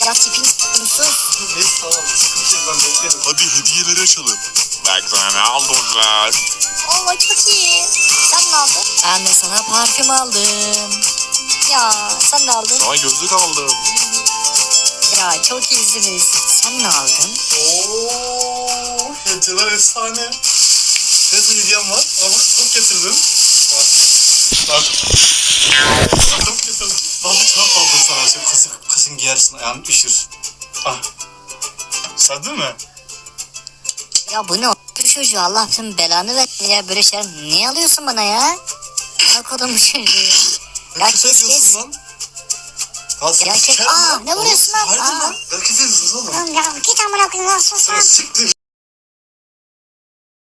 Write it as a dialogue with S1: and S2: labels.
S1: Ya tipin sus.
S2: Neyse tamam, sıkıntı yok, ben beklerim.
S3: Hadi hediyeleri açalım. Bak sana ne aldım lan.
S1: Oo çok iyi. Sen ne aldın? Ben de sana parfüm aldım. Ya sen ne aldın?
S3: Sana gözlük aldım.
S1: Ya çok iyisiniz. Sen ne aldın?
S2: Ooo, hediyeler efsane. Ne hediyem var? Aa bak, top getirdim. Bak. Top getirdim. Bak bir top aldım sana. Sen kısın giyersin, ayağını üşür. Ah. Sardın mı?
S1: Ya bu ne o çocuğu, Allah tüm belanı ver ya, böyle şeyler ne alıyorsun bana ya? Ne kodum çocuğu. Ya kes.
S2: Lan. Ya
S1: Ya kes. Aa ne vuruyorsun lan?
S2: Hayırdır lan? Belki de oğlum.
S4: Ya git amına koyayım lan sus
S2: Sana
S4: lan.
S2: siktir.